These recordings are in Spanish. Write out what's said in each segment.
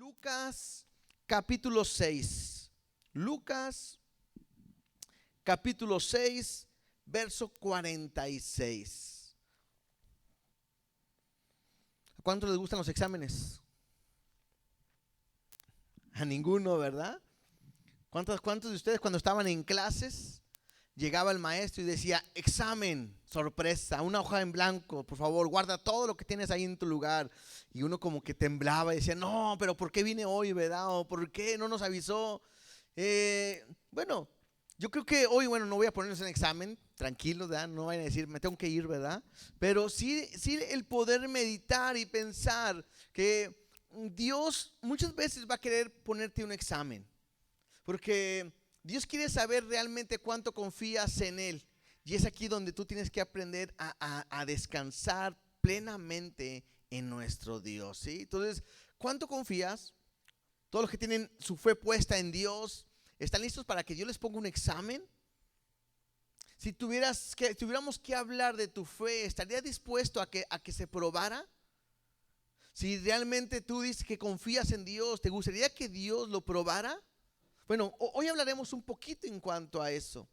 Lucas capítulo 6. Lucas capítulo 6, verso 46. ¿A cuántos les gustan los exámenes? A ninguno, ¿verdad? ¿Cuántos de ustedes cuando estaban en clases llegaba el maestro y decía: examen, sorpresa, una hoja en blanco, por favor, guarda todo lo que tienes ahí en tu lugar? Y uno como que temblaba y decía: no, pero ¿por qué vine hoy, verdad? ¿O por qué no nos avisó? Bueno, yo creo que hoy, no voy a ponernos en examen, tranquilos, ¿verdad? No vayan a decir, me tengo que ir, ¿verdad? Pero sí el poder meditar y pensar que Dios muchas veces va a querer ponerte un examen, porque Dios quiere saber realmente cuánto confías en Él. Y es aquí donde tú tienes que aprender a descansar plenamente en nuestro Dios, ¿sí? Entonces, ¿cuánto confías? Todos los que tienen su fe puesta en Dios, ¿están listos para que Dios les ponga un examen? Si tuviéramos que hablar de tu fe, ¿estarías dispuesto a que se probara? Si realmente tú dices que confías en Dios, ¿te gustaría que Dios lo probara? Bueno, hoy hablaremos un poquito en cuanto a eso.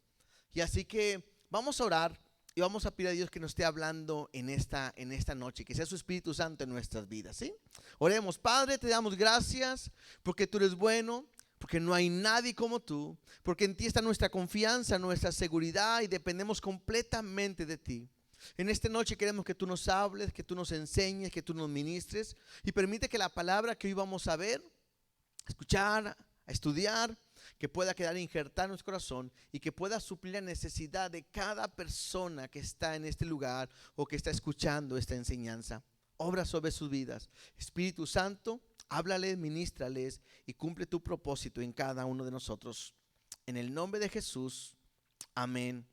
Y así que vamos a orar y vamos a pedir a Dios que nos esté hablando en esta noche, que sea su Espíritu Santo en nuestras vidas, ¿sí? Oremos. Padre, te damos gracias porque tú eres bueno, porque no hay nadie como tú, porque en ti está nuestra confianza, nuestra seguridad, y dependemos completamente de ti. En esta noche queremos que tú nos hables, que tú nos enseñes, que tú nos ministres, y permite que la palabra que hoy vamos a ver, escuchar, a estudiar, que pueda quedar injertada en nuestro corazón y que pueda suplir la necesidad de cada persona que está en este lugar o que está escuchando esta enseñanza. Obra sobre sus vidas. Espíritu Santo, háblales, ministrales y cumple tu propósito en cada uno de nosotros. En el nombre de Jesús, amén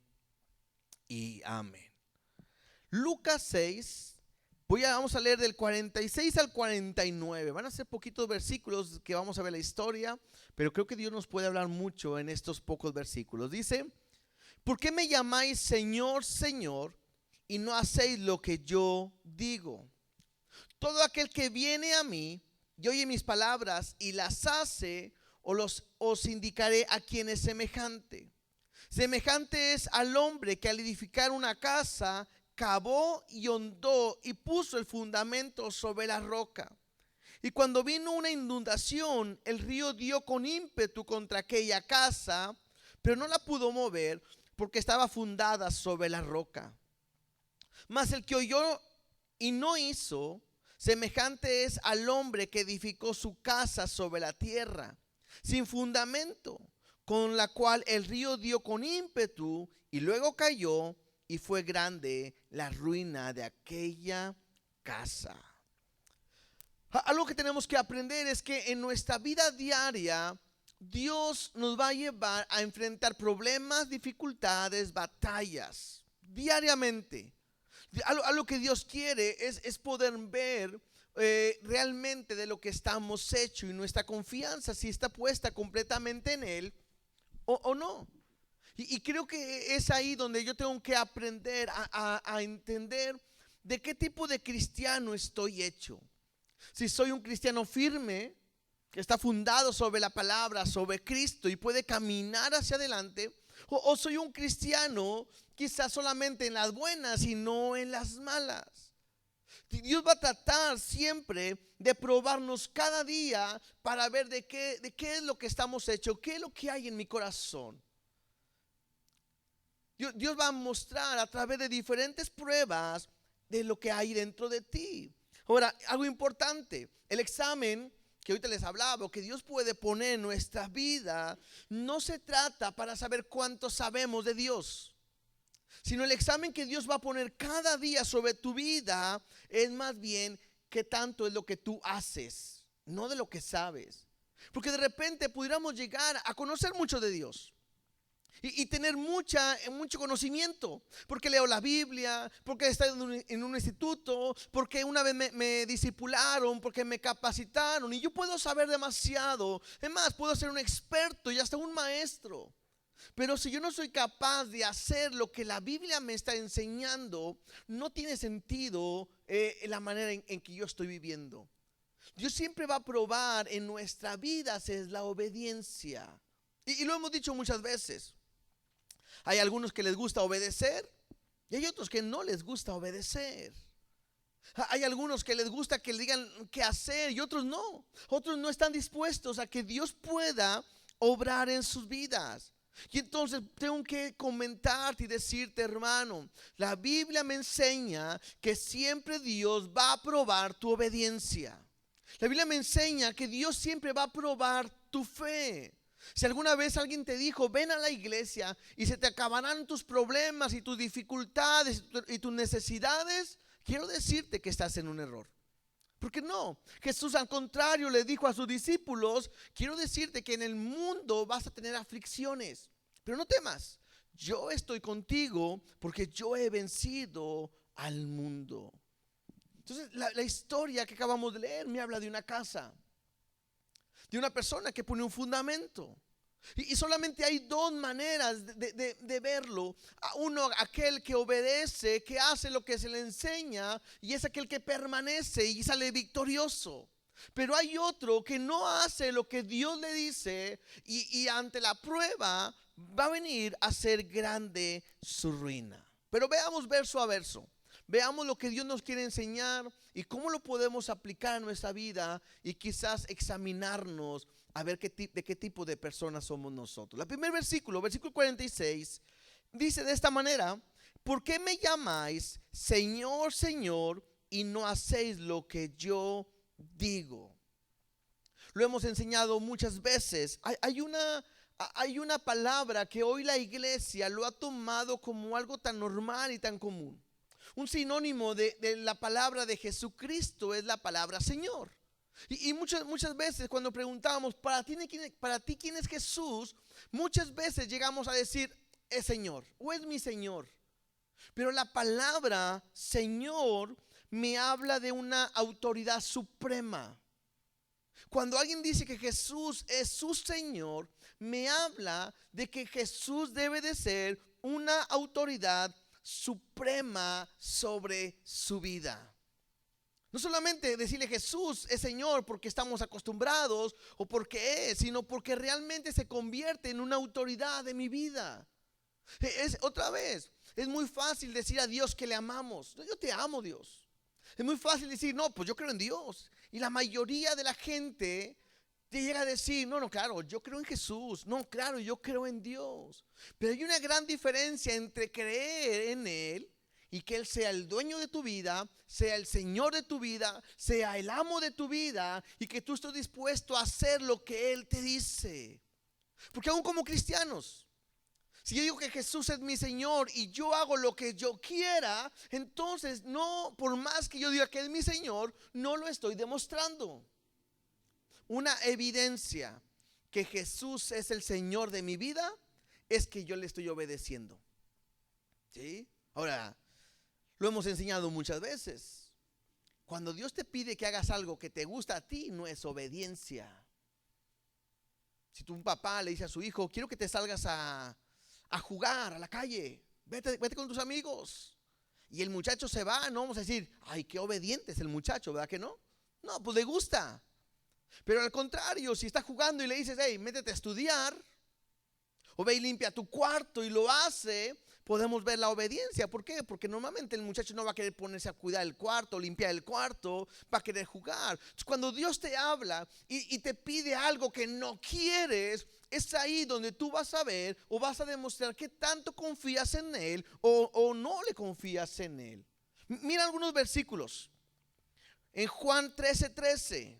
y amén. Lucas 6. Vamos a leer del 46 al 49. Van a ser poquitos versículos que vamos a ver la historia, pero creo que Dios nos puede hablar mucho en estos pocos versículos. Dice: ¿por qué me llamáis Señor, Señor, y no hacéis lo que yo digo? Todo aquel que viene a mí y oye mis palabras y las hace, os indicaré a quién es semejante. Semejante es al hombre que al edificar una casa cavó y hondó y puso el fundamento sobre la roca. Y cuando vino una inundación, el río dio con ímpetu contra aquella casa, pero no la pudo mover porque estaba fundada sobre la roca. Mas el que oyó y no hizo, semejante es al hombre que edificó su casa sobre la tierra, sin fundamento, con la cual el río dio con ímpetu y luego cayó, y fue grande la ruina de aquella casa. Algo que tenemos que aprender es que en nuestra vida diaria Dios nos va a llevar a enfrentar problemas, dificultades, batallas diariamente. Algo que Dios quiere es poder ver realmente de lo que estamos hechos, y nuestra confianza si está puesta completamente en Él o no. Y creo que es ahí donde yo tengo que aprender a entender de qué tipo de cristiano estoy hecho. Si soy un cristiano firme, que está fundado sobre la palabra, sobre Cristo y puede caminar hacia adelante, o soy un cristiano quizás solamente en las buenas y no en las malas. Dios va a tratar siempre de probarnos cada día para ver de qué es lo que estamos hechos, qué es lo que hay en mi corazón. Dios va a mostrar a través de diferentes pruebas de lo que hay dentro de ti. Ahora, algo importante, el examen que ahorita les hablaba, o que Dios puede poner en nuestra vida, no se trata para saber cuánto sabemos de Dios, sino el examen que Dios va a poner cada día sobre tu vida es más bien qué tanto es lo que tú haces, no de lo que sabes. Porque de repente pudiéramos llegar a conocer mucho de Dios y tener mucho conocimiento, porque leo la Biblia, porque he estado en un instituto, porque una vez me discipularon, porque me capacitaron, y yo puedo saber demasiado. Es más, puedo ser un experto y hasta un maestro. Pero si yo no soy capaz de hacer lo que la Biblia me está enseñando, no tiene sentido la manera en que yo estoy viviendo. Dios siempre va a probar en nuestra vida si es la obediencia. Y lo hemos dicho muchas veces. Hay algunos que les gusta obedecer y hay otros que no les gusta obedecer. Hay algunos que les gusta que le digan qué hacer y otros no. Otros no están dispuestos a que Dios pueda obrar en sus vidas. Y entonces tengo que comentarte y decirte, hermano, la Biblia me enseña que siempre Dios va a probar tu obediencia. La Biblia me enseña que Dios siempre va a probar tu fe. Si alguna vez alguien te dijo, ven a la iglesia y se te acabarán tus problemas y tus dificultades y tus necesidades, quiero decirte que estás en un error. Porque no, Jesús al contrario le dijo a sus discípulos, quiero decirte que en el mundo vas a tener aflicciones, pero no temas, yo estoy contigo porque yo he vencido al mundo. Entonces la historia que acabamos de leer me habla de una casa, de una persona que pone un fundamento. Y solamente hay dos maneras de verlo. Uno, aquel que obedece, que hace lo que se le enseña, y es aquel que permanece y sale victorioso. Pero hay otro que no hace lo que Dios le dice y ante la prueba va a venir a ser grande su ruina. Pero veamos verso a verso. Veamos lo que Dios nos quiere enseñar y cómo lo podemos aplicar a nuestra vida y quizás examinarnos a ver de qué tipo de personas somos nosotros. El primer versículo 46, dice de esta manera: ¿por qué me llamáis Señor, Señor, y no hacéis lo que yo digo? Lo hemos enseñado muchas veces. Hay una palabra que hoy la iglesia lo ha tomado como algo tan normal y tan común. Un sinónimo de la palabra de Jesucristo es la palabra Señor. Y muchas veces cuando preguntamos, ¿para ti quién es Jesús? Muchas veces llegamos a decir, es Señor o es mi Señor. Pero la palabra Señor me habla de una autoridad suprema. Cuando alguien dice que Jesús es su Señor, me habla de que Jesús debe de ser una autoridad suprema sobre su vida. No solamente decirle Jesús es Señor porque estamos acostumbrados o porque es, sino porque realmente se convierte en una autoridad de mi vida. Otra vez, es muy fácil decir a Dios que le amamos. Yo te amo, Dios. Es muy fácil decir, no, pues yo creo en Dios. Y la mayoría de la gente te llega a decir, no, claro, yo creo en Jesús. No, claro, yo creo en Dios. Pero hay una gran diferencia entre creer en Él y que Él sea el dueño de tu vida, sea el Señor de tu vida, sea el amo de tu vida y que tú estés dispuesto a hacer lo que Él te dice. Porque aún como cristianos, si yo digo que Jesús es mi Señor y yo hago lo que yo quiera, entonces no, por más que yo diga que es mi Señor, no lo estoy demostrando. Una evidencia que Jesús es el Señor de mi vida es que yo le estoy obedeciendo. ¿Sí? Ahora, lo hemos enseñado muchas veces. Cuando Dios te pide que hagas algo que te gusta a ti, no es obediencia. Si un papá le dice a su hijo, quiero que te salgas a jugar a la calle, vete con tus amigos, y el muchacho se va, no vamos a decir, ay, qué obediente es el muchacho, ¿verdad que no? No, pues le gusta. Pero al contrario, si está jugando y le dices, hey, métete a estudiar, o ve y limpia tu cuarto y lo hace, podemos ver la obediencia. ¿Por qué? Porque normalmente el muchacho no va a querer ponerse a cuidar el cuarto, limpiar el cuarto, va a querer jugar. Entonces, cuando Dios te habla y te pide algo que no quieres, es ahí donde tú vas a ver o vas a demostrar que tanto confías en Él o no le confías en Él. Mira algunos versículos. En Juan 13:13,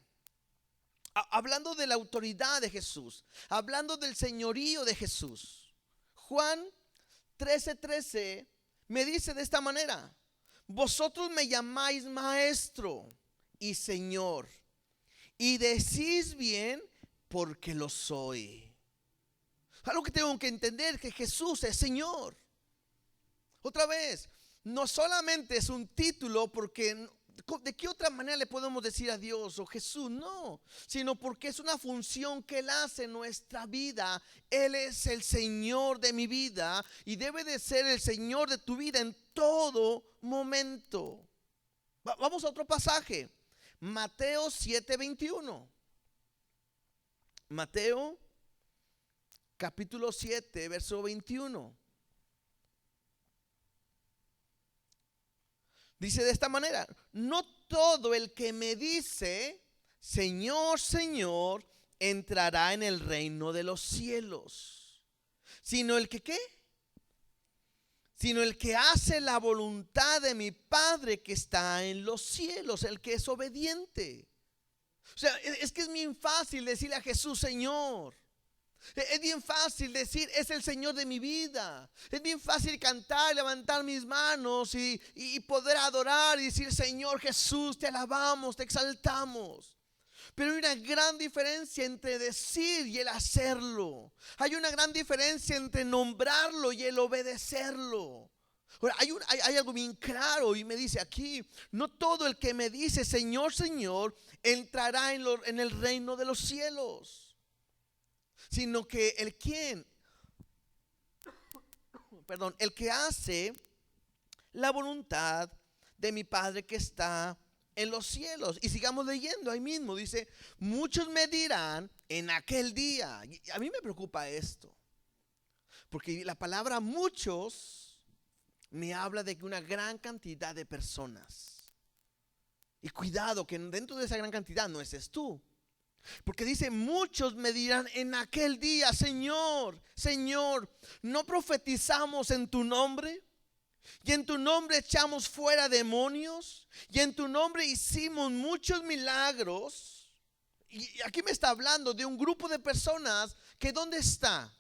hablando de la autoridad de Jesús, hablando del señorío de Jesús. Juan 13:13 me dice de esta manera: vosotros me llamáis maestro y Señor, y decís bien porque lo soy. Algo que tengo que entender, que Jesús es Señor. Otra vez, no solamente es un título, porque ¿de qué otra manera le podemos decir a Dios o Jesús? No, sino porque es una función que Él hace en nuestra vida. Él es el Señor de mi vida y debe de ser el Señor de tu vida en todo momento. Vamos a otro pasaje. Mateo 7:21. Mateo capítulo 7, verso 21. Dice de esta manera: no todo el que me dice Señor, Señor, entrará en el reino de los cielos, sino el que ¿qué? Sino el que hace la voluntad de mi Padre que está en los cielos, el que es obediente. O sea, es que es bien fácil decirle a Jesús Señor. Es bien fácil decir es el Señor de mi vida. Es bien fácil cantar, levantar mis manos y poder adorar y decir Señor Jesús, te alabamos, te exaltamos. Pero hay una gran diferencia entre decir y el hacerlo. Hay una gran diferencia entre nombrarlo y el obedecerlo. Ahora, hay algo bien claro y me dice aquí: no todo el que me dice Señor, Señor entrará en el reino de los cielos, sino que el que hace la voluntad de mi Padre que está en los cielos. Y sigamos leyendo ahí mismo, dice: muchos me dirán en aquel día. Y a mí me preocupa esto, porque la palabra muchos me habla de una gran cantidad de personas. Y cuidado que dentro de esa gran cantidad no estés tú. Porque dice: muchos me dirán en aquel día, Señor, Señor, ¿no profetizamos en tu nombre? Y en tu nombre echamos fuera demonios, y en tu nombre hicimos muchos milagros. Y aquí me está hablando de un grupo de personas que ¿dónde está?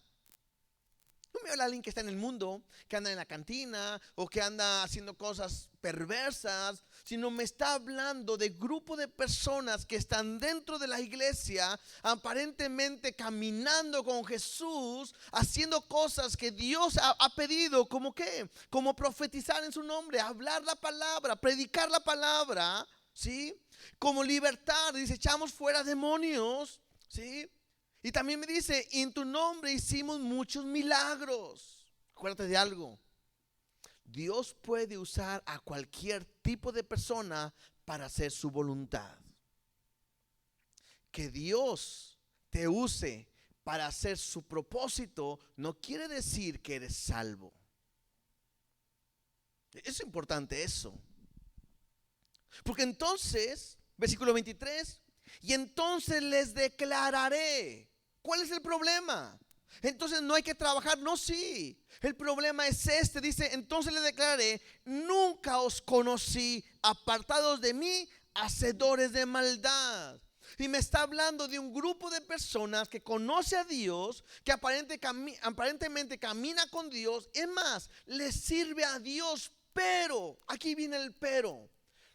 No me habla alguien que está en el mundo, que anda en la cantina o que anda haciendo cosas perversas, sino me está hablando de grupo de personas que están dentro de la iglesia, aparentemente caminando con Jesús, haciendo cosas que Dios ha pedido, como qué, como profetizar en su nombre, hablar la palabra, predicar la palabra, ¿sí? Como libertar, dice, echamos fuera demonios, ¿sí? Y también me dice: en tu nombre hicimos muchos milagros. Acuérdate de algo: Dios puede usar a cualquier tipo de persona para hacer su voluntad. Que Dios te use para hacer su propósito no quiere decir que eres salvo. Es importante eso. Porque entonces, versículo 23, y entonces les declararé. ¿Cuál es el problema? Entonces no hay que trabajar. No, sí. El problema es este. Dice: entonces les declararé: nunca os conocí, apartados de mí, hacedores de maldad. Y me está hablando de un grupo de personas que conoce a Dios, que aparentemente camina con Dios. Es más, le sirve a Dios, pero, aquí viene el pero,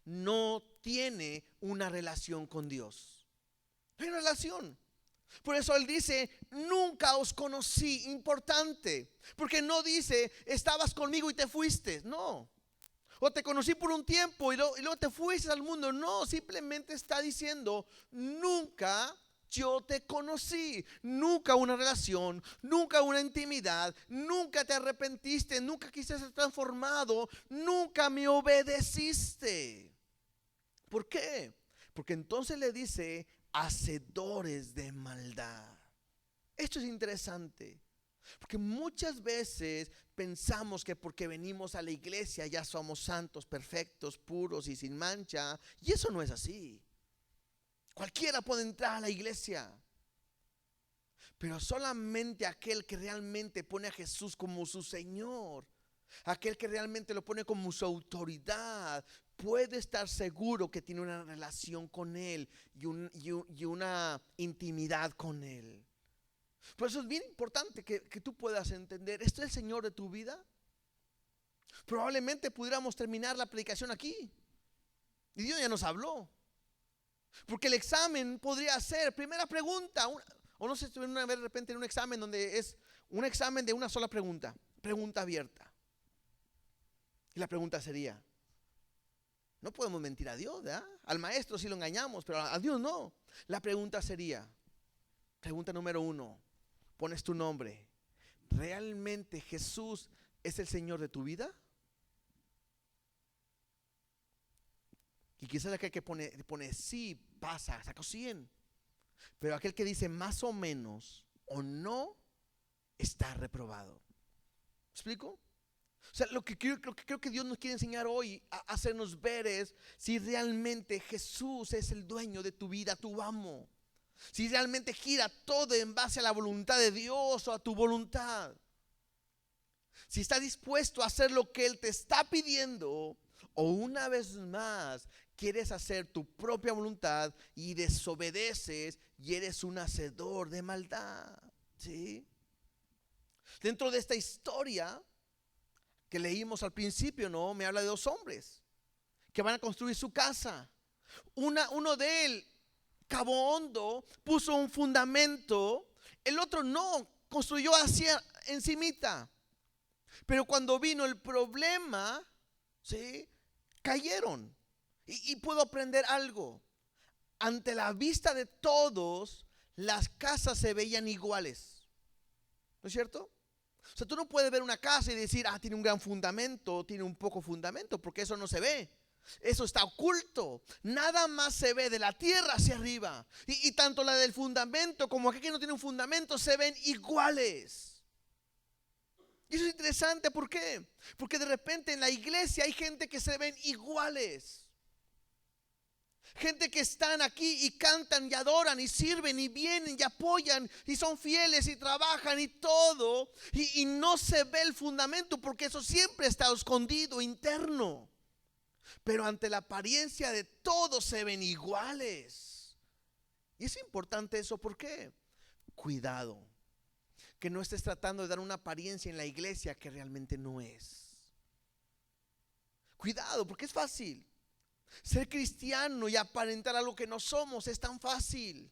no tiene una relación con Dios. No hay relación. Por eso él dice: nunca os conocí. Importante, porque no dice estabas conmigo y te fuiste. No. O te conocí por un tiempo y luego te fuiste al mundo. No, simplemente está diciendo: nunca yo te conocí. Nunca una relación, nunca una intimidad, nunca te arrepentiste, nunca quisiste ser transformado, nunca me obedeciste. ¿Por qué? Porque entonces le dice: hacedores de maldad. Esto es interesante, porque muchas veces pensamos que porque venimos a la iglesia ya somos santos, perfectos, puros y sin mancha. Y eso no es así. Cualquiera puede entrar a la iglesia, pero solamente aquel que realmente pone a Jesús como su Señor, aquel que realmente lo pone como su autoridad, puede estar seguro que tiene una relación con Él y una intimidad con Él. Por eso es bien importante que tú puedas entender: ¿este es el Señor de tu vida? Probablemente pudiéramos terminar la predicación aquí y Dios ya nos habló, porque el examen podría ser, primera pregunta, o no sé si estuvieron una vez de repente en un examen donde es un examen de una sola pregunta, pregunta abierta. Y la pregunta sería: no podemos mentir a Dios, ¿verdad? Al maestro sí lo engañamos, pero a Dios no. La pregunta sería, pregunta número 1, pones tu nombre: ¿realmente Jesús es el Señor de tu vida? Y quizás aquel que pone sí, pasa, sacó 100. Pero aquel que dice más o menos o no, está reprobado. ¿Me explico? O sea, lo que creo que Dios nos quiere enseñar hoy, a hacernos ver, es si realmente Jesús es el dueño de tu vida, tu amo. Si realmente gira todo en base a la voluntad de Dios o a tu voluntad. Si estás dispuesto a hacer lo que Él te está pidiendo, o una vez más quieres hacer tu propia voluntad y desobedeces y eres un hacedor de maldad. ¿Sí? Dentro de esta historia que leímos al principio, ¿no? Me habla de 2 hombres que van a construir su casa. Uno de él cavó hondo, puso un fundamento. El otro no, construyó hacia encimita. Pero cuando vino el problema, ¿sí?, cayeron. Y puedo aprender algo. Ante la vista de todos, las casas se veían iguales. ¿No es cierto? O sea, tú no puedes ver una casa y decir, tiene un gran fundamento, tiene un poco fundamento, porque eso no se ve. Eso está oculto. Nada más se ve de la tierra hacia arriba. Y tanto la del fundamento como aquel que no tiene un fundamento se ven iguales. Y eso es interesante, ¿por qué? Porque de repente en la iglesia hay gente que se ven iguales. Gente que están aquí y cantan y adoran y sirven y vienen y apoyan y son fieles y trabajan y todo. Y no se ve el fundamento porque eso siempre está escondido, interno. Pero ante la apariencia de todos se ven iguales. Y es importante eso, ¿por qué? Cuidado. Que no estés tratando de dar una apariencia en la iglesia que realmente no es. Cuidado, porque es fácil. Ser cristiano y aparentar algo que no somos es tan fácil.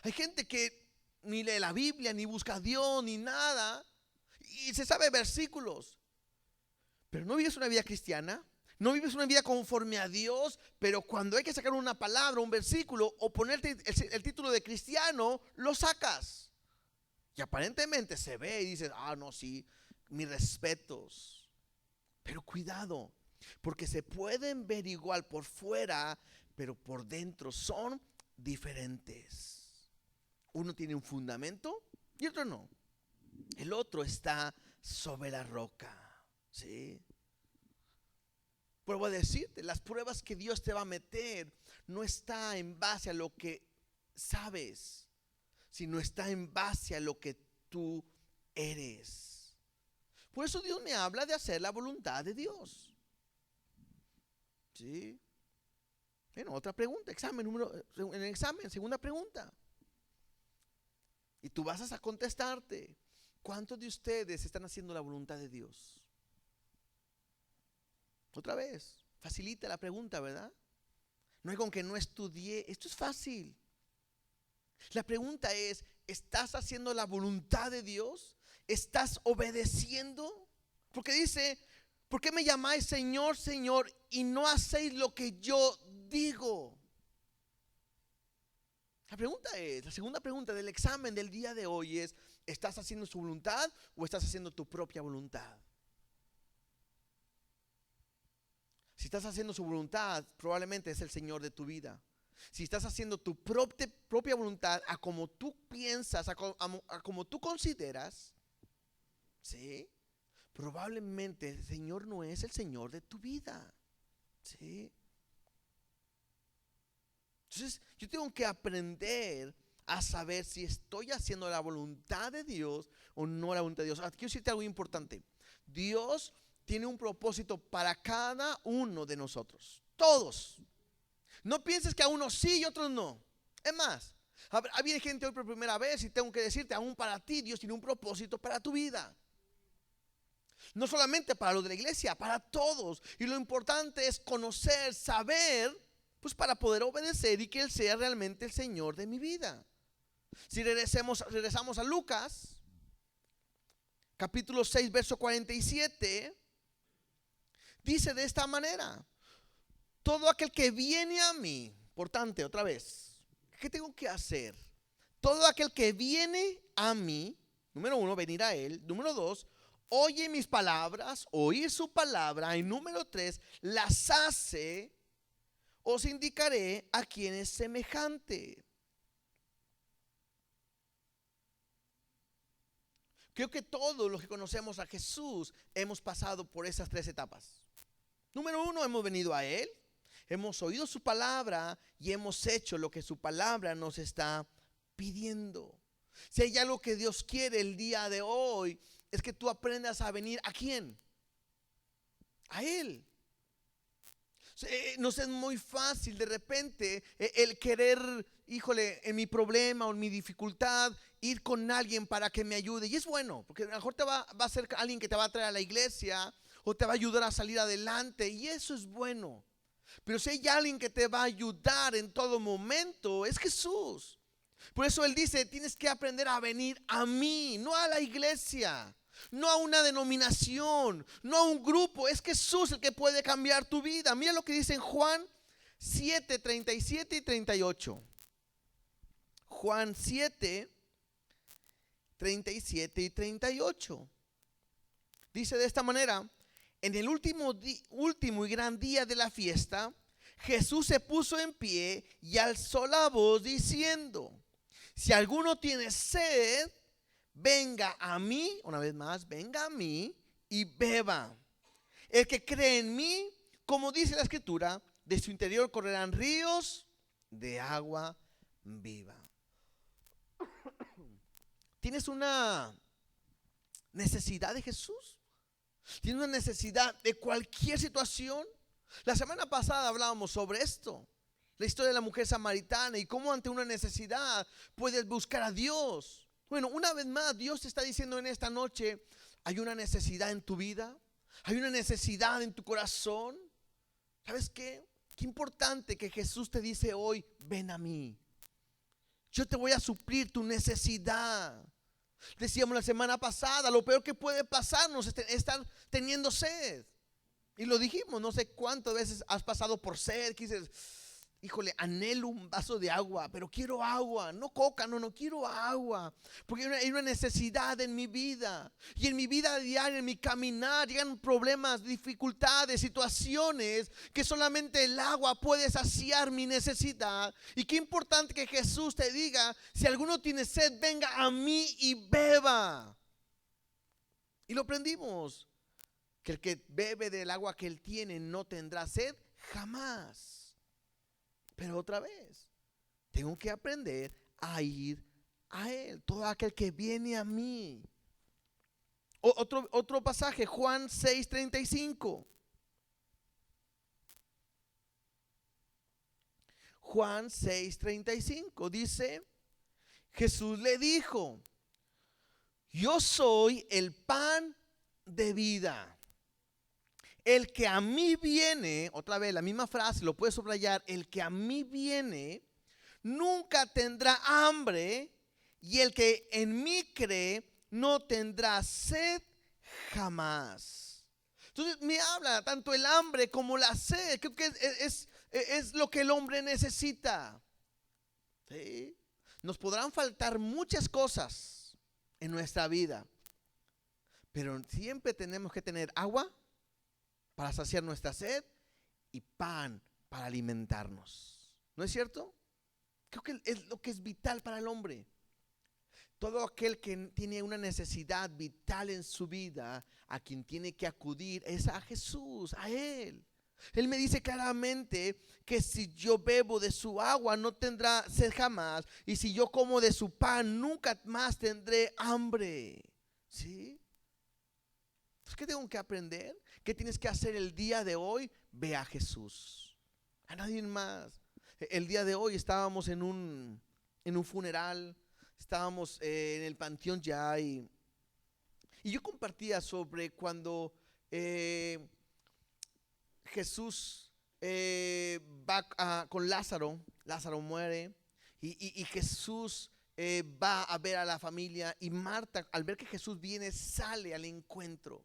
Hay gente que ni lee la Biblia, ni busca a Dios, ni nada, y se sabe versículos, pero no vives una vida cristiana, no vives una vida conforme a Dios. Pero cuando hay que sacar una palabra, un versículo, o ponerte el título de cristiano, lo sacas. Y aparentemente se ve y dices, no, sí, mis respetos. Pero cuidado, porque se pueden ver igual por fuera, pero por dentro son diferentes. Uno tiene un fundamento y otro no. El otro está sobre la roca. ¿Sí? Vuelvo a decirte, las pruebas que Dios te va a meter no está en base a lo que sabes, sino está en base a lo que tú eres. Por eso Dios me habla de hacer la voluntad de Dios. ¿Sí? Bueno, otra pregunta, en el examen, segunda pregunta. Y tú vas a contestarte, ¿cuántos de ustedes están haciendo la voluntad de Dios? Otra vez, facilita la pregunta, ¿verdad? No hay con que no estudié, esto es fácil. La pregunta es, ¿estás haciendo la voluntad de Dios? ¿Estás obedeciendo? Porque dice, ¿por qué me llamáis Señor, Señor, y no hacéis lo que yo digo? La segunda pregunta del examen del día de hoy es, ¿estás haciendo su voluntad o estás haciendo tu propia voluntad? Si estás haciendo su voluntad, probablemente es el Señor de tu vida. Si estás haciendo tu propia voluntad, a como tú piensas, a como tú consideras, ¿sí?, probablemente el Señor no es el Señor de tu vida. ¿Sí? Entonces yo tengo que aprender a saber si estoy haciendo la voluntad de Dios o no la voluntad de Dios. Quiero decirte algo importante. Dios tiene un propósito para cada uno de nosotros. Todos. No pienses que a unos sí y a otros no. Es más, viene gente hoy por primera vez y tengo que decirte, aún para ti Dios tiene un propósito para tu vida. No solamente para los de la iglesia, para todos. Y lo importante es conocer, saber, pues para poder obedecer y que Él sea realmente el Señor de mi vida. Si regresamos a Lucas, capítulo 6, verso 47, dice de esta manera: todo aquel que viene a mí, importante otra vez, ¿qué tengo que hacer? Todo aquel que viene a mí, número 1, venir a Él. Número 2, oye mis palabras, oír su palabra. Y número 3, las hace, os indicaré a quién es semejante. Creo que todos los que conocemos a Jesús hemos pasado por esas 3 etapas. Número 1, hemos venido a Él, hemos oído su palabra y hemos hecho lo que su palabra nos está pidiendo. Si hay algo que Dios quiere el día de hoy, es que tú aprendas a venir ¿a quién? A Él. Nos es muy fácil de repente el querer, híjole, en mi problema o en mi dificultad, ir con alguien para que me ayude. Y es bueno, porque a lo mejor va a ser alguien que te va a traer a la iglesia o te va a ayudar a salir adelante. Y eso es bueno. Pero si hay alguien que te va a ayudar en todo momento, es Jesús. Por eso Él dice, tienes que aprender a venir a mí, no a la iglesia, no a una denominación, no a un grupo. Es Jesús el que puede cambiar tu vida. Mira lo que dice en Juan 7, 37 y 38. Juan 7, 37 y 38. Dice de esta manera: en el último y gran día de la fiesta, Jesús se puso en pie y alzó la voz diciendo: si alguno tiene sed, venga a mí, una vez más, venga a mí y beba. El que cree en mí, como dice la escritura, de su interior correrán ríos de agua viva. ¿Tienes una necesidad de Jesús? ¿Tienes una necesidad de cualquier situación? La semana pasada hablábamos sobre esto, la historia de la mujer samaritana y cómo ante una necesidad puedes buscar a Dios. Bueno, una vez más Dios te está diciendo en esta noche, hay una necesidad en tu vida, hay una necesidad en tu corazón. ¿Sabes qué? Qué importante que Jesús te dice hoy, ven a mí. Yo te voy a suplir tu necesidad. Decíamos la semana pasada, lo peor que puede pasarnos es estar teniendo sed. Y lo dijimos, no sé cuántas veces has pasado por sed, que dices, híjole, anhelo un vaso de agua, pero quiero agua, no coca, no quiero agua, porque hay una necesidad en mi vida. Y en mi vida diaria, en mi caminar, llegan problemas, dificultades, situaciones que solamente el agua puede saciar mi necesidad. Y qué importante que Jesús te diga, si alguno tiene sed, venga a mí y beba. Y lo aprendimos, que el que bebe del agua que él tiene no tendrá sed jamás. Pero otra vez, tengo que aprender a ir a Él. Todo aquel que viene a mí. Otro pasaje, Juan 6, 35. Juan 6, 35 dice, Jesús le dijo, yo soy el pan de vida. El que a mí viene, otra vez la misma frase, lo puedes subrayar, el que a mí viene nunca tendrá hambre, y el que en mí cree no tendrá sed jamás. Entonces me habla tanto el hambre como la sed. Creo que es lo que el hombre necesita. ¿Sí? Nos podrán faltar muchas cosas en nuestra vida, pero siempre tenemos que tener agua para saciar nuestra sed y pan para alimentarnos. ¿No es cierto? Creo que es lo que es vital para el hombre. Todo aquel que tiene una necesidad vital en su vida, a quien tiene que acudir es a Jesús, a Él. Él me dice claramente que si yo bebo de su agua no tendrá sed jamás, y si yo como de su pan nunca más tendré hambre. ¿Sí? Entonces, ¿qué tengo que aprender? ¿Qué tienes que hacer el día de hoy? Ve a Jesús, a nadie más. El día de hoy estábamos en un funeral, estábamos en el panteón ya, y yo compartía sobre cuando Jesús va con Lázaro. Lázaro muere y Jesús va a ver a la familia, y Marta, al ver que Jesús viene, sale al encuentro.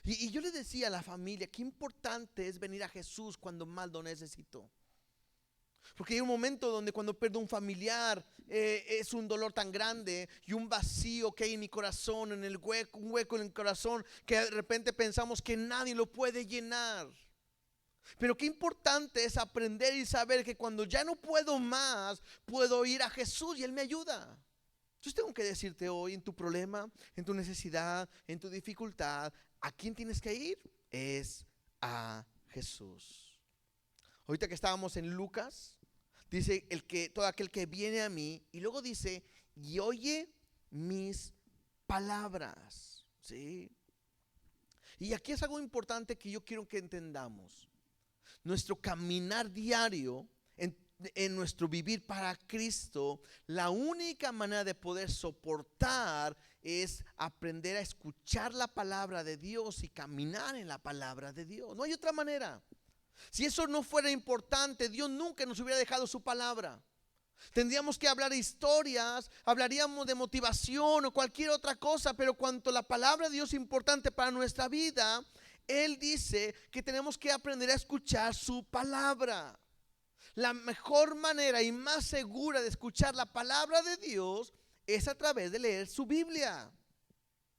Y yo le decía a la familia, qué importante es venir a Jesús cuando más lo necesito. Porque hay un momento donde cuando pierdo un familiar, es un dolor tan grande y un vacío que hay en mi corazón, en el hueco, un hueco en el corazón que de repente pensamos que nadie lo puede llenar. Pero qué importante es aprender y saber que cuando ya no puedo más, puedo ir a Jesús y Él me ayuda. Entonces tengo que decirte hoy, en tu problema, en tu necesidad, en tu dificultad, ¿a quién tienes que ir? Es a Jesús. Ahorita que estábamos en Lucas, dice todo aquel que viene a mí, y luego dice, y oye mis palabras. ¿Sí? Y aquí es algo importante que yo quiero que entendamos. Nuestro caminar diario, en nuestro vivir para Cristo, la única manera de poder soportar es aprender a escuchar la palabra de Dios y caminar en la palabra de Dios. No hay otra manera. Si eso no fuera importante, Dios nunca nos hubiera dejado su palabra. Tendríamos que hablar historias, hablaríamos de motivación o cualquier otra cosa, pero cuanto la palabra de Dios es importante para nuestra vida, Él dice que tenemos que aprender a escuchar su palabra. La mejor manera y más segura de escuchar la palabra de Dios es a través de leer su Biblia.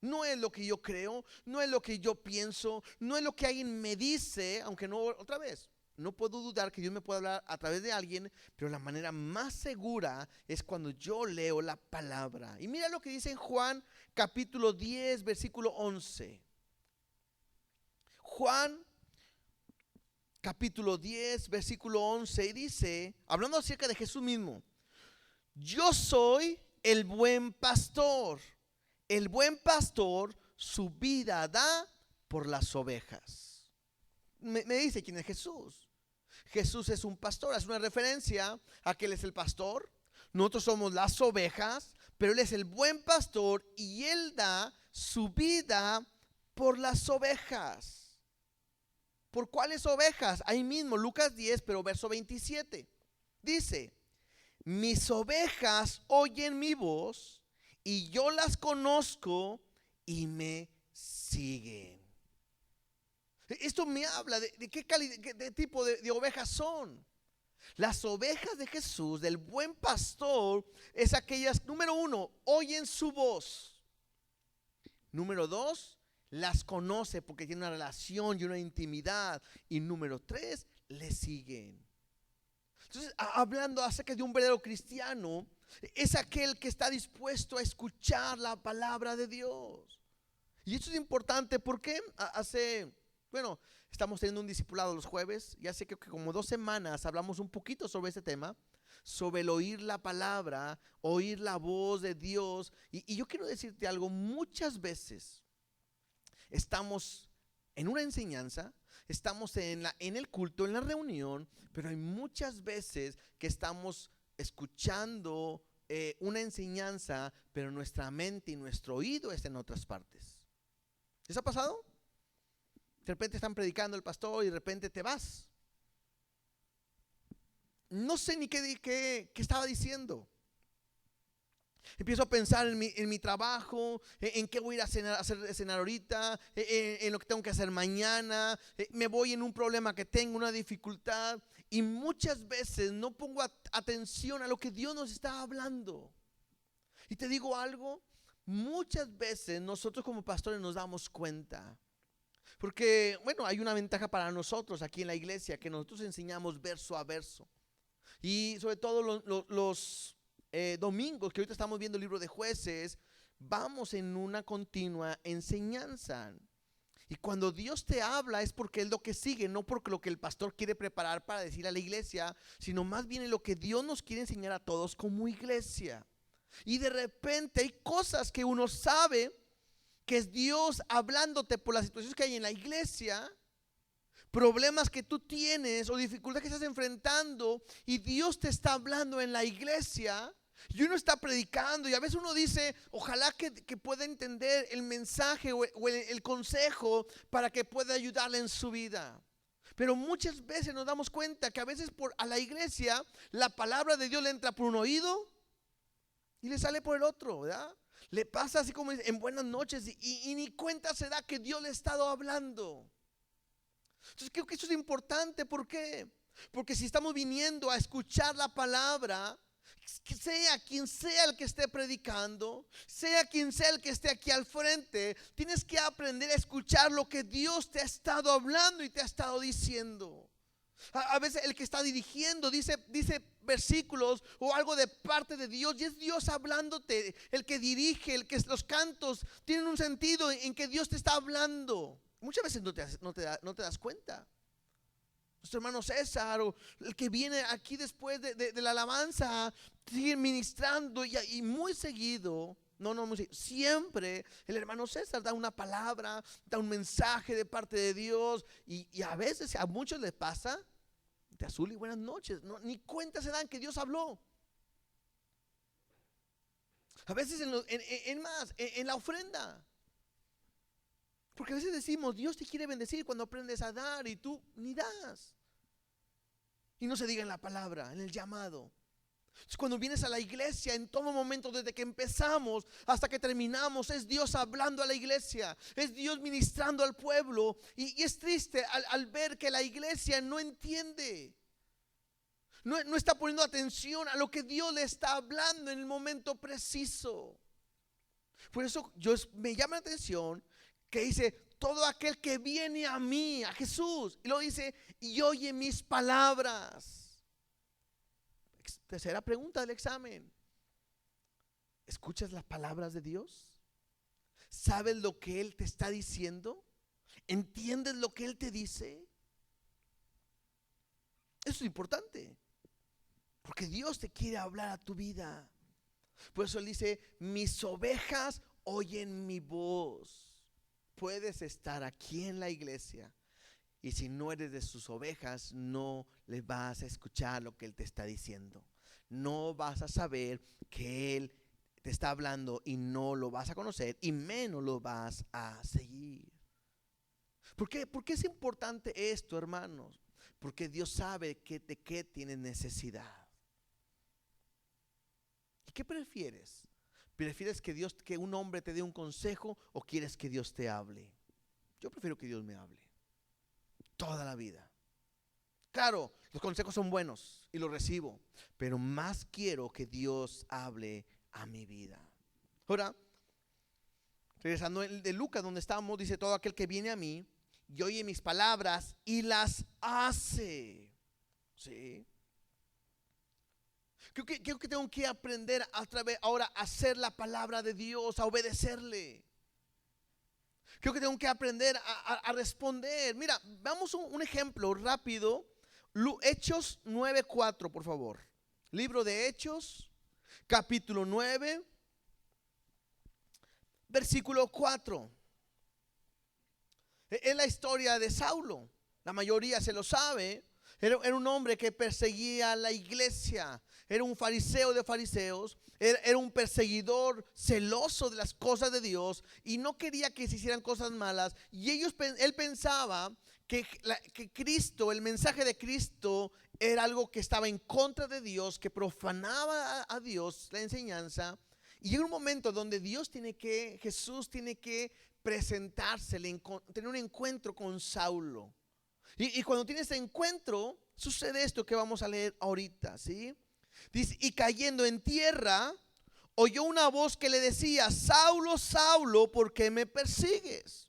No es lo que yo creo, no es lo que yo pienso, no es lo que alguien me dice, aunque no, otra vez, no puedo dudar que Dios me pueda hablar a través de alguien, pero la manera más segura es cuando yo leo la palabra. Y mira lo que dice en Juan capítulo 10, versículo 11. Juan capítulo 10, versículo 11, y dice, hablando acerca de Jesús mismo, yo soy el buen pastor. El buen pastor su vida da por las ovejas. Me dice quién es Jesús. Jesús es un pastor, es una referencia a que Él es el pastor. Nosotros somos las ovejas, pero Él es el buen pastor y Él da su vida por las ovejas. ¿Por cuáles ovejas? Ahí mismo, Lucas 10, pero verso 27. Dice, mis ovejas oyen mi voz y yo las conozco y me siguen. Esto me habla de qué de tipo de ovejas son. Las ovejas de Jesús, del buen pastor, es aquellas, número uno, oyen su voz. Número dos, las conoce porque tiene una relación y una intimidad. Y número tres, le siguen. Entonces, hablando acerca de un verdadero cristiano, es aquel que está dispuesto a escuchar la palabra de Dios. Y esto es importante porque estamos teniendo un discipulado los jueves. Ya sé que como 2 semanas hablamos un poquito sobre este tema, sobre el oír la palabra, oír la voz de Dios. Y yo quiero decirte algo, muchas veces estamos en una enseñanza, estamos en el culto, en la reunión, pero hay muchas veces que estamos escuchando una enseñanza, pero nuestra mente y nuestro oído está en otras partes. ¿Les ha pasado? De repente están predicando el pastor y de repente te vas. No sé ni qué estaba diciendo. Empiezo a pensar en mi trabajo, en qué voy a ir a hacer cenar ahorita, en lo que tengo que hacer mañana. Me voy en un problema que tengo, una dificultad. Y muchas veces no pongo atención a lo que Dios nos está hablando. Y te digo algo, muchas veces nosotros como pastores nos damos cuenta. Porque, hay una ventaja para nosotros aquí en la iglesia, que nosotros enseñamos verso a verso. Y sobre todo los domingos, que ahorita estamos viendo el libro de Jueces, vamos en una continua enseñanza. Y cuando Dios te habla es porque es lo que sigue, no porque lo que el pastor quiere preparar para decir a la iglesia, sino más bien en lo que Dios nos quiere enseñar a todos como iglesia. Y de repente hay cosas que uno sabe que es Dios hablándote por las situaciones que hay en la iglesia, problemas que tú tienes o dificultades que estás enfrentando, y Dios te está hablando en la iglesia. Y uno está predicando y a veces uno dice, ojalá que pueda entender el mensaje o el consejo para que pueda ayudarle en su vida. Pero muchas veces nos damos cuenta que a veces a la iglesia la palabra de Dios le entra por un oído y le sale por el otro, ¿verdad? Le pasa así como en buenas noches y ni cuenta se da que Dios le ha estado hablando. Entonces creo que eso es importante. ¿Por qué? Porque si estamos viniendo a escuchar la palabra, que sea quien sea el que esté predicando, sea quien sea el que esté aquí al frente, tienes que aprender a escuchar lo que Dios te ha estado hablando y te ha estado diciendo. A veces el que está dirigiendo dice versículos o algo de parte de Dios, y es Dios hablándote. El que dirige, los cantos tienen un sentido en que Dios te está hablando. Muchas veces no te das cuenta. Nuestro hermano César, o el que viene aquí después de la alabanza, sigue ministrando y muy seguido, muy seguido, siempre el hermano César da una palabra, da un mensaje de parte de Dios, y a veces a muchos les pasa, de azul y buenas noches, ni cuenta se dan que Dios habló. A veces en la ofrenda. Porque a veces decimos, Dios te quiere bendecir cuando aprendes a dar y tú ni das. Y no se diga en la palabra, en el llamado. Cuando vienes a la iglesia, en todo momento, desde que empezamos hasta que terminamos, es Dios hablando a la iglesia, es Dios ministrando al pueblo. Y es triste al ver que la iglesia no entiende, no está poniendo atención a lo que Dios le está hablando en el momento preciso. Por eso me llama la atención que dice, todo aquel que viene a mí, a Jesús, y lo dice, y oye mis palabras. Tercera pregunta del examen: ¿escuchas las palabras de Dios? ¿Sabes lo que Él te está diciendo? ¿Entiendes lo que Él te dice? Eso es importante, porque Dios te quiere hablar a tu vida. Por eso Él dice, mis ovejas oyen mi voz. Puedes estar aquí en la iglesia, y si no eres de sus ovejas, no le vas a escuchar lo que Él te está diciendo. No vas a saber que Él te está hablando, y no lo vas a conocer, y menos lo vas a seguir. ¿Por qué? ¿Por qué es importante esto, hermanos? Porque Dios sabe de qué tienes necesidad. ¿Y qué prefieres? ¿Prefieres que un hombre te dé un consejo, o quieres que Dios te hable? Yo prefiero que Dios me hable toda la vida. Claro, los consejos son buenos y los recibo, pero más quiero que Dios hable a mi vida. Ahora, regresando de Lucas, donde estamos, dice, todo aquel que viene a mí y oye mis palabras y las hace. ¿Sí? Creo que tengo que aprender ahora a hacer la palabra de Dios, a obedecerle. Creo que tengo que aprender a responder. Mira, vamos un ejemplo rápido. Hechos 9:4, por favor. Libro de Hechos, capítulo 9, versículo 4. Es la historia de Saulo. La mayoría se lo sabe. Era un hombre que perseguía a la iglesia. Era un fariseo de fariseos. Era un perseguidor celoso de las cosas de Dios, y no quería que se hicieran cosas malas. Y él pensaba que Cristo, el mensaje de Cristo, era algo que estaba en contra de Dios, que profanaba a Dios, la enseñanza. Y llega un momento donde Jesús tiene que presentársele, tener un encuentro con Saulo. Y cuando tiene ese encuentro, sucede esto que vamos a leer ahorita, ¿sí? Dice, y cayendo en tierra, oyó una voz que le decía, Saulo, Saulo, ¿por qué me persigues?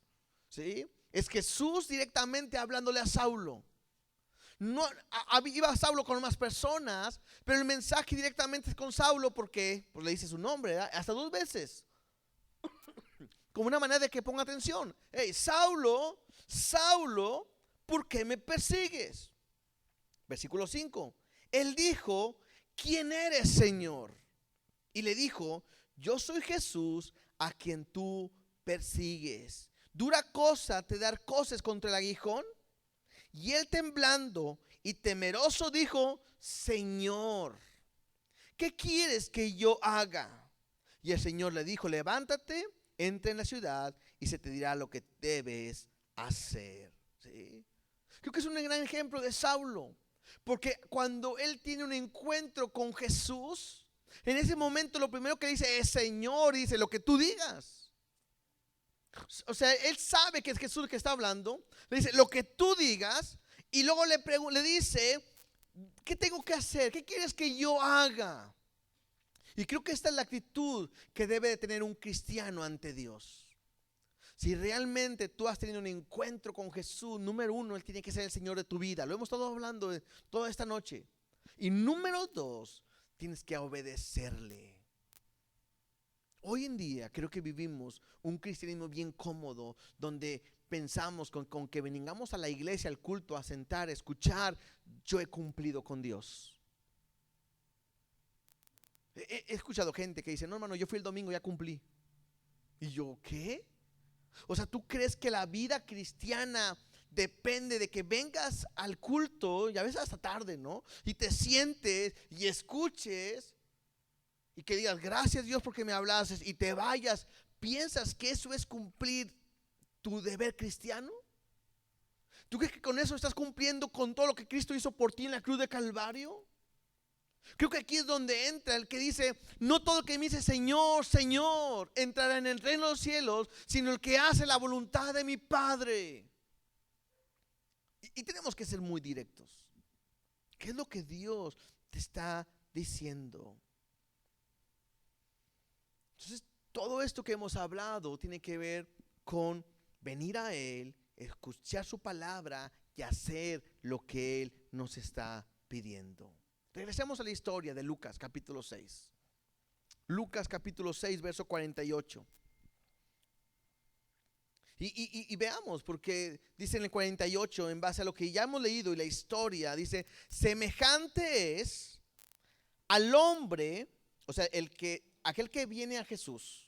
¿Sí? Es Jesús directamente hablándole a Saulo. No, iba Saulo con más personas, pero el mensaje directamente es con Saulo, porque pues le dice su nombre, ¿verdad? Hasta 2 veces. Como una manera de que ponga atención. Hey, Saulo, Saulo, ¿por qué me persigues? Versículo 5. Él dijo, ¿quién eres, Señor? Y le dijo, yo soy Jesús a quien tú persigues. ¿Dura cosa te dar coces contra el aguijón? Y él, temblando y temeroso, dijo, Señor, ¿qué quieres que yo haga? Y el Señor le dijo, levántate, entra en la ciudad y se te dirá lo que debes hacer. ¿Sí? Creo que es un gran ejemplo de Saulo. Porque cuando él tiene un encuentro con Jesús, en ese momento lo primero que dice es Señor, y dice lo que tú digas. O sea, él sabe que es Jesús el que está hablando. Le dice lo que tú digas, y luego le dice, ¿Qué tengo que hacer? ¿Qué quieres que yo haga? Y creo que esta es la actitud que debe de tener un cristiano ante Dios. Si realmente tú has tenido un encuentro con Jesús, número uno, Él tiene que ser el Señor de tu vida. Lo hemos estado hablando toda esta noche. Y número dos, tienes que obedecerle. Hoy en día creo que vivimos un cristianismo bien cómodo, donde pensamos con que vengamos a la iglesia, al culto, a sentar, a escuchar, yo he cumplido con Dios. He escuchado gente que dice, no hermano, yo fui el domingo, ya cumplí. Y yo, ¿qué? O sea, ¿tú crees que la vida cristiana depende de que vengas al culto, y a veces hasta tarde, ¿no? Y te sientes y escuches y que digas, gracias Dios porque me hablases, y te vayas? ¿Piensas que eso es cumplir tu deber cristiano? ¿Tú crees que con eso estás cumpliendo con todo lo que Cristo hizo por ti en la cruz de Calvario? Creo que aquí es donde entra el que dice, no todo el que me dice Señor, Señor, entrará en el reino de los cielos, sino el que hace la voluntad de mi Padre. Y tenemos que ser muy directos. ¿Qué es lo que Dios te está diciendo? Entonces, todo esto que hemos hablado tiene que ver con venir a Él, escuchar su palabra y hacer lo que Él nos está pidiendo. Regresemos a la historia de Lucas capítulo 6. Lucas capítulo 6, verso 48. Y veamos, porque dice en el 48, en base a lo que ya hemos leído y la historia, dice, semejante es al hombre, o sea, aquel que viene a Jesús,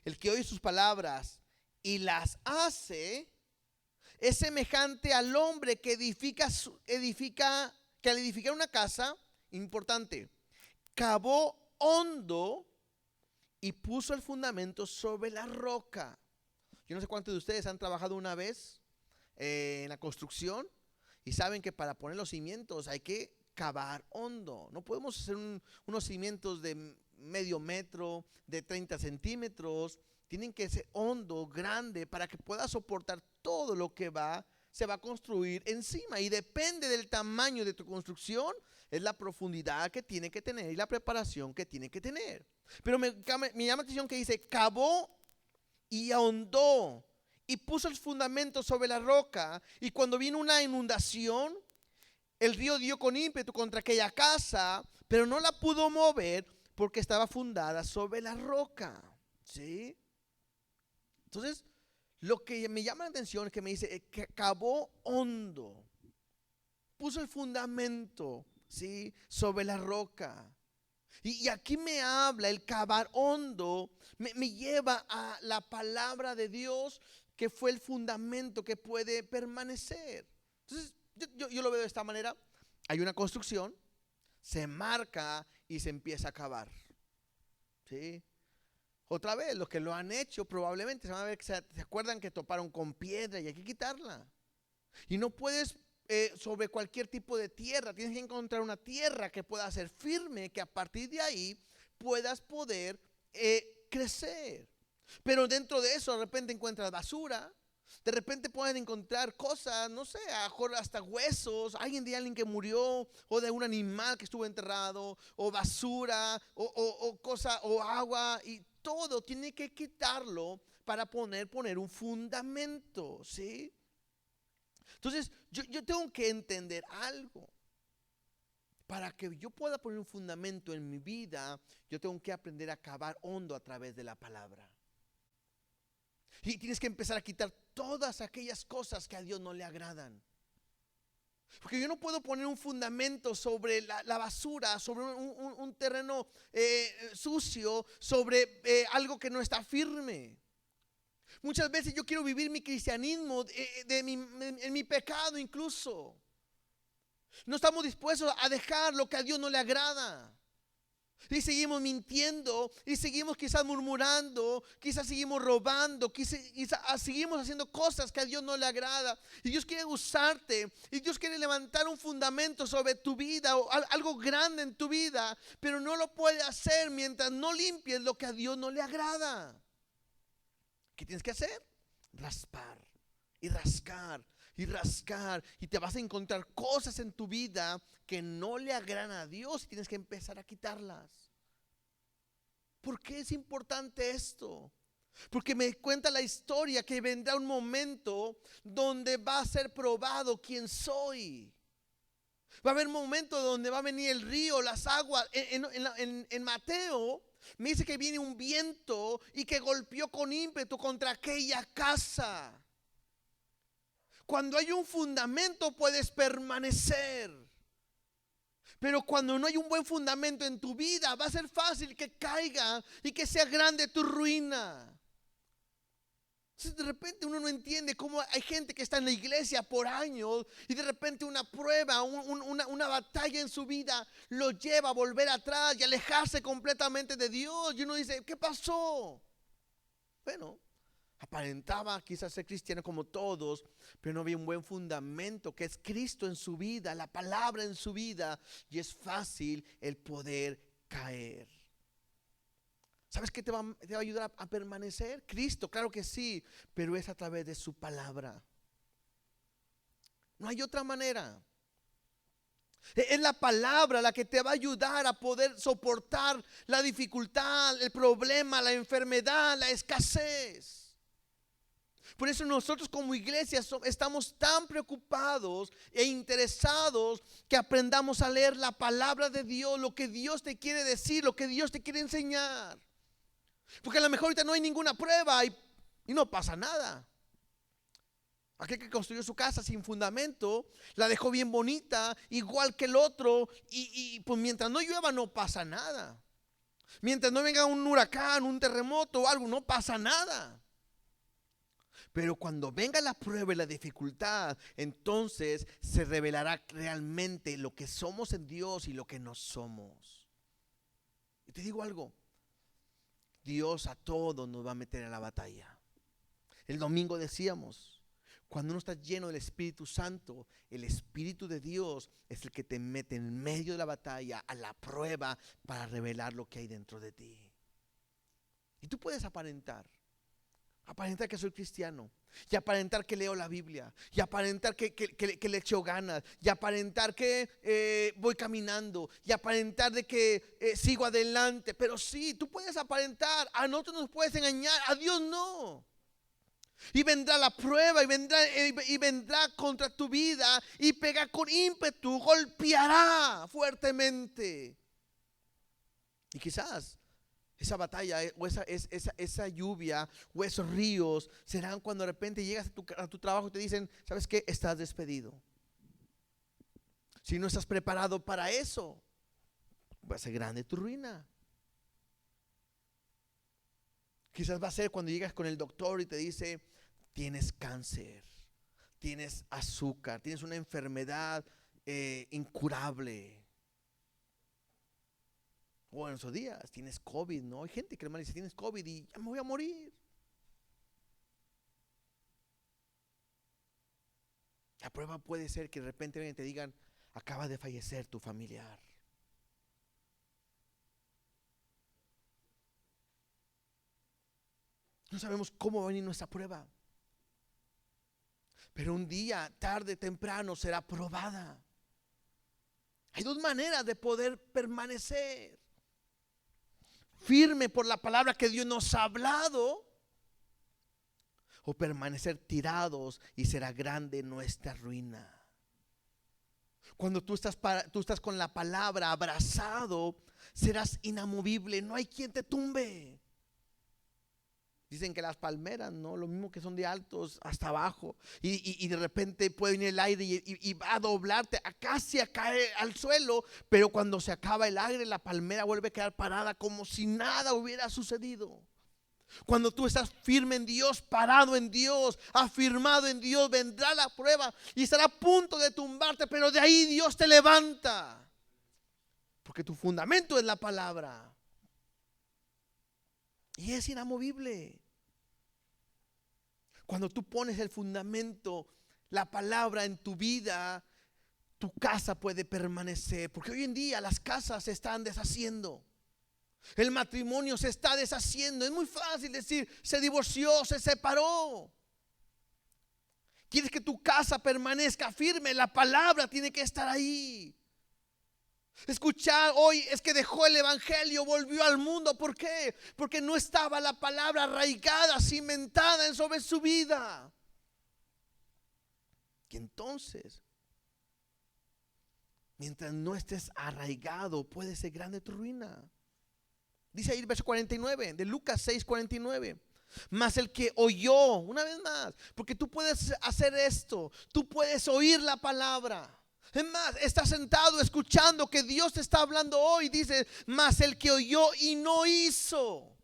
el que oye sus palabras y las hace, es semejante al hombre que al edificar una casa. Importante, cavó hondo y puso el fundamento sobre la roca. Yo no sé cuántos de ustedes han trabajado una vez en la construcción y saben que para poner los cimientos hay que cavar hondo. No podemos hacer unos cimientos de medio metro, de 30 centímetros. Tienen que ser hondo, grande, para que pueda soportar todo lo que se va a construir encima. Y depende del tamaño de tu construcción, es la profundidad que tiene que tener y la preparación que tiene que tener. Pero me llama la atención que dice, cavó y ahondó y puso el fundamento sobre la roca. Y cuando vino una inundación, el río dio con ímpetu contra aquella casa, pero no la pudo mover porque estaba fundada sobre la roca. ¿Sí? Entonces, lo que me llama la atención es que me dice que cavó hondo, puso el fundamento, ¿sí?, sobre la roca. Y aquí me habla, el cavar hondo me lleva a la palabra de Dios, que fue el fundamento que puede permanecer. Entonces, yo lo veo de esta manera. Hay una construcción, se marca y se empieza a cavar. ¿Sí? Otra vez, los que lo han hecho probablemente se van a ver que se acuerdan que toparon con piedra y hay que quitarla. Y no puedes sobre cualquier tipo de tierra, tienes que encontrar una tierra que pueda ser firme, que a partir de ahí puedas poder crecer. Pero dentro de eso de repente encuentras basura, de repente pueden encontrar cosas, no sé, a lo mejor hasta huesos, alguien que murió, o de un animal que estuvo enterrado, o basura, o cosa, o agua, y todo tiene que quitarlo para poner un fundamento, ¿sí? Entonces, yo tengo que entender algo. Para que yo pueda poner un fundamento en mi vida, yo tengo que aprender a cavar hondo a través de la palabra. Y tienes que empezar a quitar todas aquellas cosas que a Dios no le agradan. Porque yo no puedo poner un fundamento sobre la basura, sobre un terreno sucio, sobre algo que no está firme. Muchas veces yo quiero vivir mi cristianismo en mi pecado incluso. No estamos dispuestos a dejar lo que a Dios no le agrada. Y seguimos mintiendo, y seguimos quizás murmurando, quizás seguimos robando, quizás seguimos haciendo cosas que a Dios no le agrada. Y Dios quiere usarte, y Dios quiere levantar un fundamento sobre tu vida, o algo grande en tu vida, pero no lo puede hacer mientras no limpies lo que a Dios no le agrada. ¿Qué tienes que hacer? Raspar y rascar. y rascar, y te vas a encontrar cosas en tu vida que no le agradan a Dios y tienes que empezar a quitarlas. ¿Por qué es importante esto? Porque me cuenta la historia que vendrá un momento donde va a ser probado quién soy. Va a haber un momento donde va a venir el río, las aguas. En Mateo me dice que viene un viento y que golpeó con ímpetu contra aquella casa. Cuando hay un fundamento puedes permanecer. Pero cuando no hay un buen fundamento en tu vida, va a ser fácil que caiga y que sea grande tu ruina. Entonces de repente uno no entiende cómo hay gente que está en la iglesia por años y de repente una prueba, una batalla en su vida lo lleva a volver atrás y alejarse completamente de Dios. Y uno dice, ¿qué pasó? Bueno, aparentaba quizás ser cristiano como todos, pero no había un buen fundamento que es Cristo en su vida, la palabra en su vida, y es fácil el poder caer. ¿Sabes qué te va a ayudar a permanecer? Cristo, claro que sí, pero es a través de su palabra. No hay otra manera. Es la palabra la que te va a ayudar a poder soportar la dificultad, el problema, la enfermedad, la escasez. Por eso nosotros como iglesia estamos tan preocupados e interesados que aprendamos a leer la palabra de Dios, lo que Dios te quiere decir, lo que Dios te quiere enseñar. Porque a lo mejor ahorita no hay ninguna prueba y no pasa nada. Aquel que construyó su casa sin fundamento, la dejó bien bonita, igual que el otro, y pues mientras no llueva no pasa nada. Mientras no venga un huracán, un terremoto o algo, no pasa nada. Pero cuando venga la prueba y la dificultad, entonces se revelará realmente lo que somos en Dios y lo que no somos. Y te digo algo, Dios a todos nos va a meter en la batalla. El domingo decíamos, cuando uno está lleno del Espíritu Santo, el Espíritu de Dios es el que te mete en medio de la batalla, a la prueba, para revelar lo que hay dentro de ti. Y tú puedes aparentar que soy cristiano, y aparentar que leo la Biblia, y aparentar que le echo ganas, y aparentar que voy caminando, y aparentar de que sigo adelante. Pero sí, tú puedes aparentar, a nosotros nos puedes engañar, a Dios no. Y vendrá la prueba y vendrá contra tu vida y pega con ímpetu, golpeará fuertemente. Y quizás esa batalla o esa lluvia o esos ríos serán cuando de repente llegas a tu trabajo y te dicen, ¿sabes qué? Estás despedido. Si no estás preparado para eso, va a ser grande tu ruina. Quizás va a ser cuando llegas con el doctor y te dice, tienes cáncer, tienes azúcar, tienes una enfermedad incurable. O en esos días tienes COVID, ¿no? Hay gente que le dice, tienes COVID y ya me voy a morir. La prueba puede ser que de repente te digan, acaba de fallecer tu familiar. No sabemos cómo va a venir nuestra prueba. Pero un día, tarde, temprano, será probada. Hay dos maneras de poder permanecer: firme por la palabra que Dios nos ha hablado, o permanecer tirados y será grande nuestra ruina. Cuando tú estás con la palabra abrazado, serás inamovible, no hay quien te tumbe. Dicen que las palmeras, ¿no? Lo mismo que son de altos hasta abajo. Y de repente puede venir el aire y va a doblarte, casi a caer al suelo. Pero cuando se acaba el aire, la palmera vuelve a quedar parada como si nada hubiera sucedido. Cuando tú estás firme en Dios, parado en Dios, afirmado en Dios, vendrá la prueba y estará a punto de tumbarte, pero de ahí Dios te levanta. Porque tu fundamento es la palabra. Y es inamovible. Cuando tú pones el fundamento, la palabra en tu vida, tu casa puede permanecer. Porque hoy en día las casas se están deshaciendo. El matrimonio se está deshaciendo. Es muy fácil decir, se divorció, se separó. Quieres que tu casa permanezca firme, la palabra tiene que estar ahí. Escuchar hoy es que dejó el evangelio, volvió al mundo. ¿Por qué? Porque no estaba la palabra arraigada, cimentada sobre su vida. Y entonces, mientras no estés arraigado, puede ser grande tu ruina. Dice ahí el verso 49 de Lucas 6:49. Mas el que oyó, una vez más, porque tú puedes hacer esto, tú puedes oír la palabra. Es más, estás sentado escuchando que Dios te está hablando hoy. Dice, mas el que oyó y no hizo,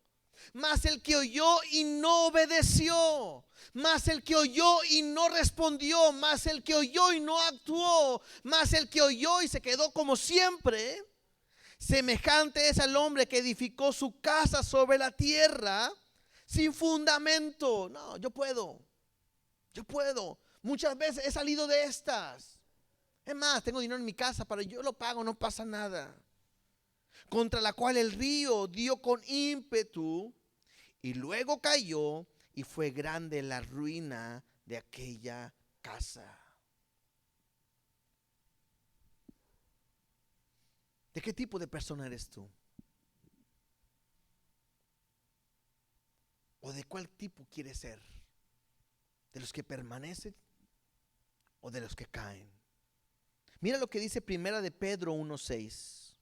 mas el que oyó y no obedeció, mas el que oyó y no respondió, mas el que oyó y no actuó, mas el que oyó y se quedó como siempre, semejante es al hombre que edificó su casa sobre la tierra sin fundamento. No, yo puedo. Muchas veces he salido de estas. Es más, tengo dinero en mi casa, pero yo lo pago, no pasa nada. Contra la cual el río dio con ímpetu y luego cayó, y fue grande la ruina de aquella casa. ¿De qué tipo de persona eres tú? ¿O de cuál tipo quieres ser? ¿De los que permanecen o de los que caen? Mira lo que dice Primera de Pedro 1:6.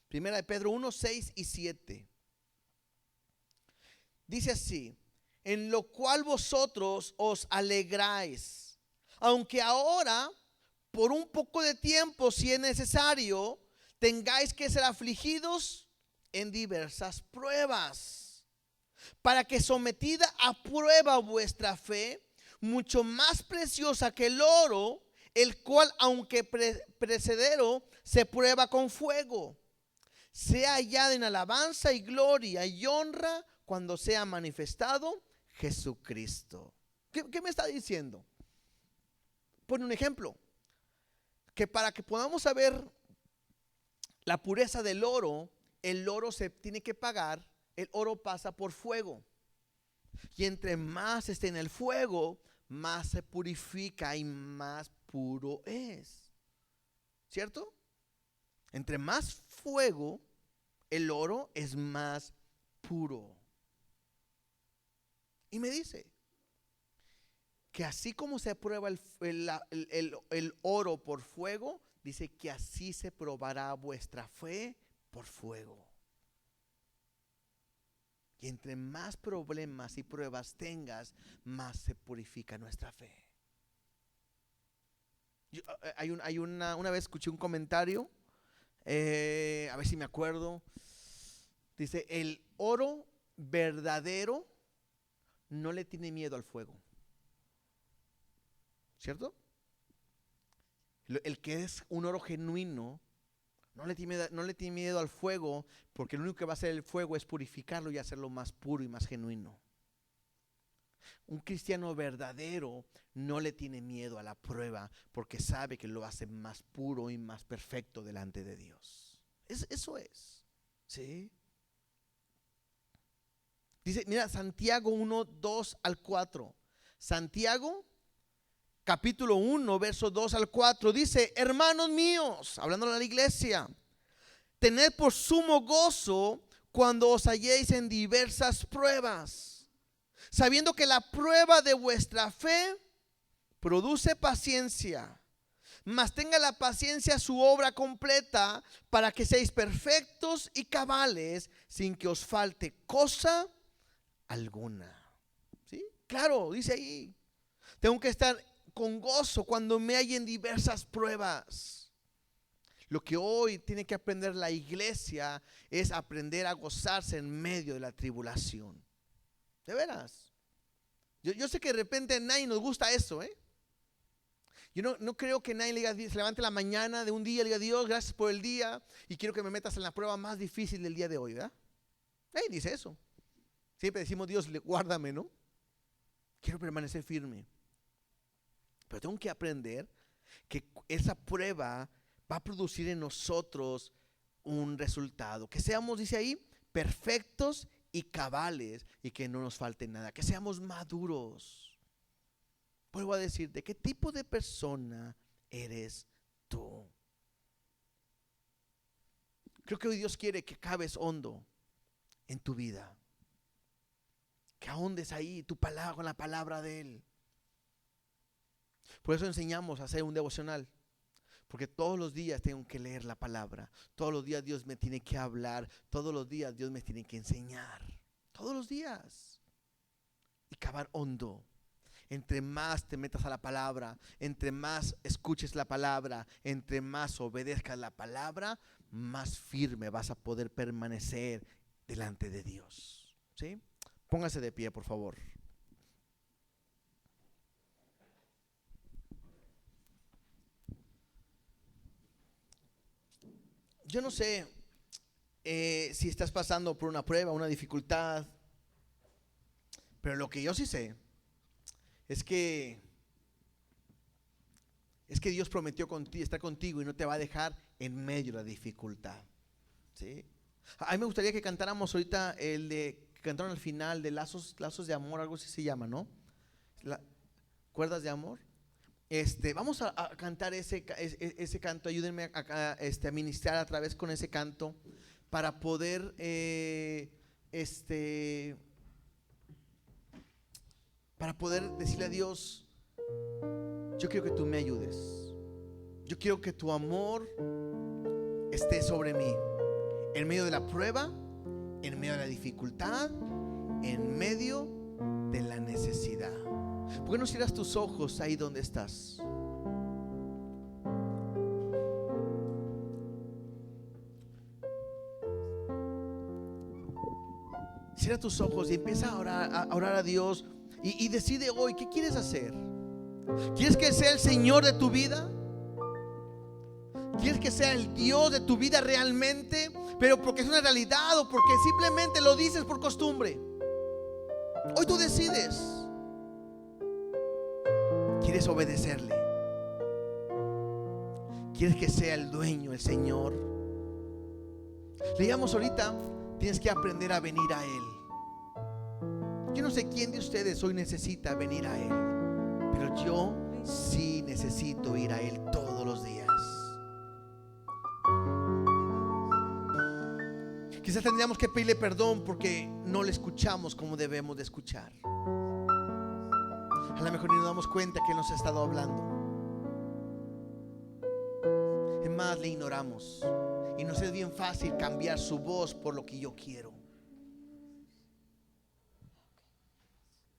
Primera de Pedro 1:6 y 7. Dice así: en lo cual vosotros os alegráis, aunque ahora por un poco de tiempo, si es necesario, tengáis que ser afligidos en diversas pruebas, para que sometida a prueba vuestra fe, mucho más preciosa que el oro, el cual aunque perecedero se prueba con fuego, sea hallada en alabanza y gloria y honra cuando sea manifestado Jesucristo. ¿Qué me está diciendo? Pone un ejemplo, que para que podamos saber la pureza del oro, el oro se tiene que pagar, el oro pasa por fuego. Y entre más esté en el fuego, más se purifica y más puro es. ¿Cierto? Entre más fuego, el oro es más puro. Y me dice que así como se prueba el oro por fuego, dice que así se probará vuestra fe por fuego. Y entre más problemas y pruebas tengas, más se purifica nuestra fe. Una vez escuché un comentario, a ver si me acuerdo. Dice, el oro verdadero no le tiene miedo al fuego. ¿Cierto? El que es un oro genuino no le tiene miedo al fuego, porque lo único que va a hacer el fuego es purificarlo y hacerlo más puro y más genuino. Un cristiano verdadero no le tiene miedo a la prueba, porque sabe que lo hace más puro y más perfecto delante de Dios. Eso es. ¿Sí? Dice, mira, Santiago 1:2-4. Santiago capítulo 1, verso 2 al 4, dice, hermanos míos, hablando a la iglesia, tened por sumo gozo cuando os halléis en diversas pruebas, sabiendo que la prueba de vuestra fe produce paciencia, mas tenga la paciencia su obra completa, para que seáis perfectos y cabales, sin que os falte cosa alguna. ¿Sí? Claro, dice ahí, tengo que estar con gozo cuando me hay en diversas pruebas. Lo que hoy tiene que aprender la iglesia es aprender a gozarse en medio de la tribulación. De veras. Yo sé que de repente a nadie nos gusta eso, Yo no creo que nadie se levante la mañana de un día y le diga, Dios, gracias por el día y quiero que me metas en la prueba más difícil del día de hoy, ¿verdad? Nadie dice eso. Siempre decimos, Dios, guárdame, ¿no? Quiero permanecer firme. Pero tengo que aprender que esa prueba va a producir en nosotros un resultado. Que seamos, dice ahí, perfectos y cabales y que no nos falte nada, que seamos maduros. Vuelvo a decirte, ¿qué tipo de persona eres tú? Creo que hoy Dios quiere que cabes hondo en tu vida, que ahondes ahí tu palabra con la palabra de Él. Por eso enseñamos a hacer un devocional, porque todos los días tengo que leer la palabra, todos los días Dios me tiene que hablar, todos los días Dios me tiene que enseñar, todos los días, y cavar hondo. Entre más te metas a la palabra, entre más escuches la palabra, entre más obedezcas la palabra, más firme vas a poder permanecer delante de Dios. ¿Sí? Póngase de pie, por favor. Yo no sé si estás pasando por una prueba, una dificultad, pero lo que yo sí sé es que Dios prometió estar contigo y no te va a dejar en medio de la dificultad. ¿Sí? A mí me gustaría que cantáramos ahorita el de que cantaron al final de lazos de amor, algo así se llama, ¿no? Cuerdas de amor. Vamos a cantar ese canto. Ayúdenme a ministrar a través con ese canto para poder decirle a Dios: yo quiero que tú me ayudes, yo quiero que tu amor esté sobre mí, en medio de la prueba, en medio de la dificultad, en medio de la necesidad. ¿Por qué no cierras tus ojos ahí donde estás? Cierra tus ojos y empieza a orar a Dios y decide hoy, ¿qué quieres hacer? ¿Quieres que sea el Señor de tu vida? ¿Quieres que sea el Dios de tu vida realmente? Pero porque es una realidad o porque simplemente lo dices por costumbre. Hoy tú decides. ¿Quieres obedecerle? ¿Quieres que sea el dueño, el Señor? Leíamos ahorita, tienes que aprender a venir a Él. Yo no sé quién de ustedes hoy necesita venir a Él, pero yo sí necesito ir a Él todos los días. Quizás tendríamos que pedirle perdón porque no le escuchamos como debemos de escuchar. A lo mejor ni nos damos cuenta que Él nos ha estado hablando. Es más, le ignoramos y nos es bien fácil cambiar su voz por lo que yo quiero.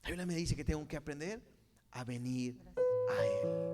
La Biblia me dice que tengo que aprender a venir a Él.